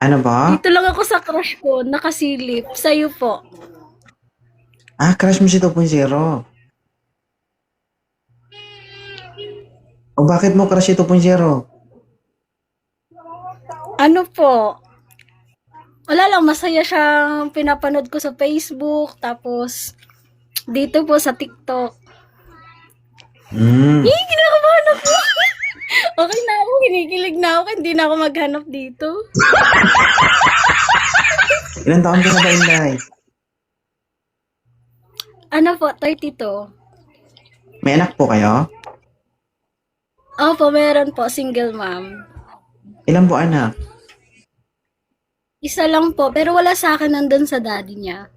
Ano ba? Dito lang ako sa crush ko, nakasilip. Sa'yo po. Crush mo si 2.0. O bakit mo crush si 2.0? Ano po? Wala lang, masaya siyang pinapanood ko sa Facebook. Tapos, dito po sa TikTok. Hmm. Kinakabahan ako. Okay na ako, kinikilig na ako. Hindi na ako maghanap dito. Ilan taon ka na ba, Inday? Ano po, 32. May anak po kayo? Opo, meron po, single mom. Ilan po anak? Isa lang po, pero wala sa akin, nandun sa daddy niya.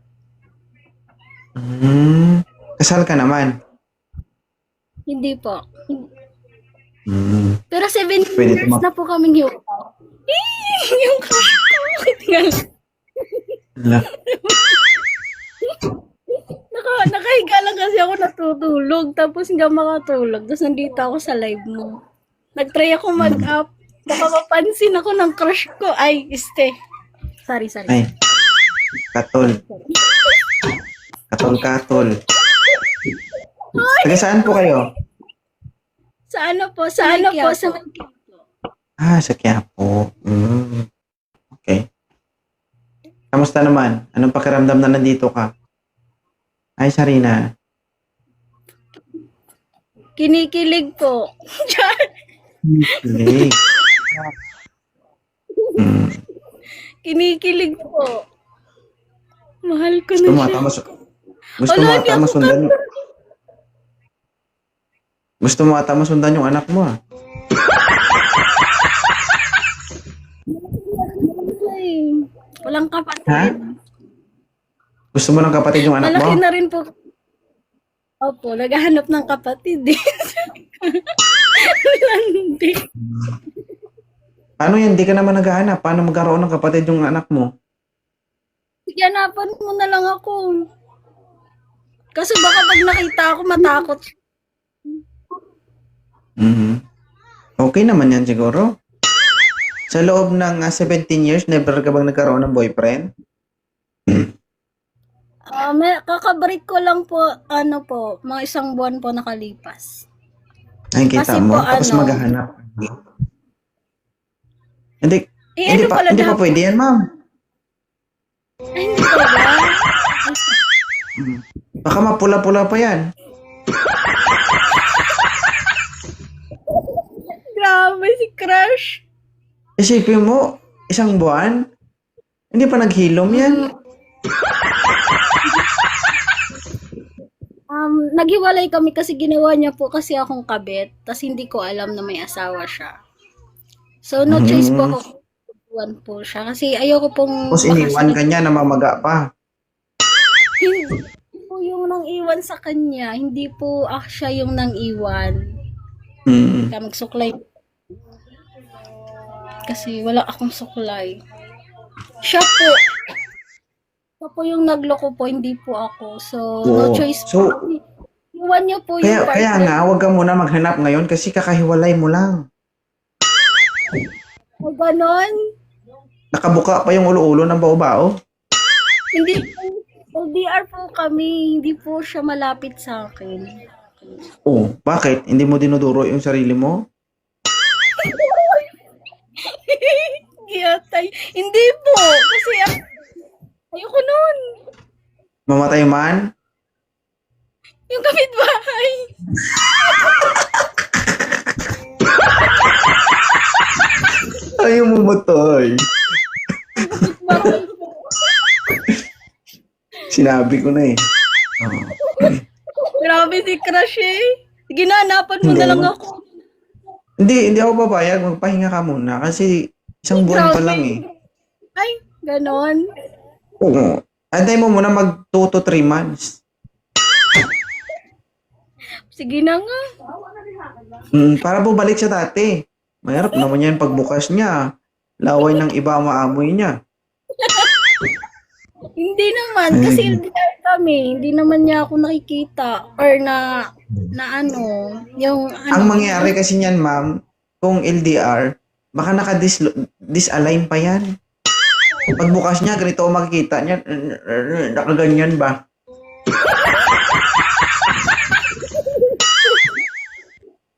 Hmm. Kasal ka naman? Hindi po. Hmm. Pero 7 Pwede years tuma- na po kaming hiwalay. Yung crush ko. Ala. Nakahiga lang kasi ako natutulog. Tapos hindi ako makatulog. Tapos nandito ako sa live mo. Nag-try ako mag-up. Baka mapansin ako ng crush ko. Ay, Sorry. Ay. Katol. Katol. Taga saan po kayo? Sa ano po? Sa Sa Quiapo. Hmm. Okay. Kamusta naman? Anong pakiramdam na nandito ka? Ay, Sarina. Kinikilig po. Kilig. Hmm. Kinikilig po. Mahal ko Gusto mo na ata siya. gusto mo ata masundan yung Gusto mo ata masundan yung anak mo Ay, walang kapatid. Ha? Gusto mo ng kapatid yung anak Malaki mo? na rin po. Opo, naghahanap ng kapatid eh. Hindi. Paano yan? Di ka naman naghahanap. Paano magkaroon ng kapatid yung anak mo? Hanapan mo na lang ako. Kasi baka pag nakita ako, matakot. Mhm. Okay naman yan siguro. Sa loob ng 17 years, never ka bang nagkaroon ng boyfriend? Kakabreak ko lang po, mga 1 buwan po nakalipas. Ay, kita Kasi mo. po, Tapos maghahanap. Hindi, ano pala hindi pa dapat? pwede yan, ma'am. Ay, hindi ko ba? Baka mapula-pula pa yan. Grabe si Crush. Isipin mo, 1 buwan, hindi pa naghilom yan. Naghiwalay kami kasi ginawa niya po kasi akong kabit. Tas hindi ko alam na may asawa siya. So, no choice po ako. Iwan po siya. Kasi ayoko pong Tapos iniwan ka niya, namamaga pa. Hindi po yung nang iwan sa kanya. Hindi po siya yung nang iwan. Mm. Kaya magsuklay. Kasi wala akong suklay. Siya po. Siya po yung nagloko po, hindi po ako. So, no Oo. choice So, po. Iwan niyo po yung Kaya partner. nga, huwag ka muna maghanap ngayon kasi kakahiwalay mo lang. O ganon. Nakabuka pa yung ulo-ulo ng bao-bao. Hindi po. LDR po kami. Hindi po siya malapit sa akin. Oh, bakit? Hindi mo dinuduro yung sarili mo? Giyatay. Hindi po. Kasi ayoko nun. Mamatay man? Yung kapitbahay. Ayaw mo matay. Kapitbahay. Sinabi ko na eh. Oh. Grabe si Crush eh. Sige na, hanapan mo Hindi na lang mo- ako. Hindi ako papayag. Magpahinga ka muna kasi 1 buwan pa Grabe. lang eh. Ay, ganon. Oo. Antay mo muna mag 2 to 3 months. Sige na nga. Para bumalik sa dati. Mahirap naman yan pagbukas niya. Laway ng iba ang maamoy niya. Hindi naman. Kasi LDR kami. Hindi naman niya ako nakikita. Or na ano. Yung ano. Ang mangyayari kasi niyan, ma'am, kung LDR, baka naka-disalign pa yan. Pagbukas niya, ganito ako makikita niya. Nakaganyan ba?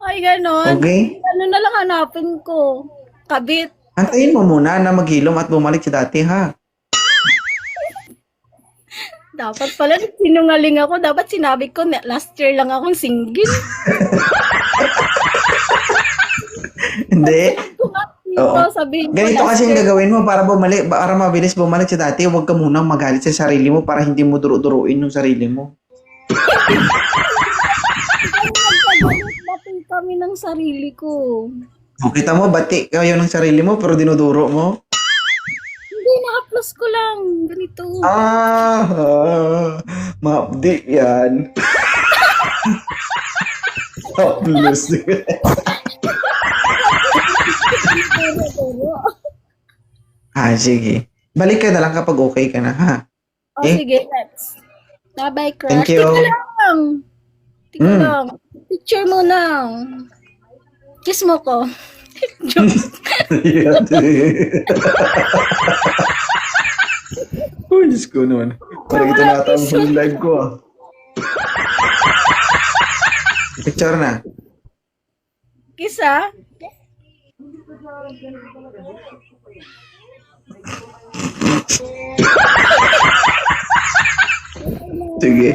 Ay, ganon. Okay? Ano na lang hanapin ko? Kabit. Antayin mo muna na maghilom at bumalik sa dati, ha? Dapat pala sinungaling ako. Dapat sinabi ko, last year lang akong single. Hindi. Oo. Sabihin ko, Ganito last kasi yung year. gagawin mo para bumalik, para mabilis bumalik sa dati. Huwag ka munang magalit sa sarili mo para hindi mo duro-duruin yung sarili mo. Bati kami ng sarili ko. O, kita mo, bati kayo ng sarili mo pero dinuduro mo. Hindi, na-applause ko lang. Ganito. Ma-update yan. Plus. Sige. Balik ka na lang kapag okay ka na, ha? Oh, sige, let's. Bye-bye, crush. Thank you. Tika lang. Tika lang. Picture mo na. Kiss mo ko. Oh, Diyos ko naman. Parang ito natang full live ko, ah. Picture na. Kiss, ah. Sige.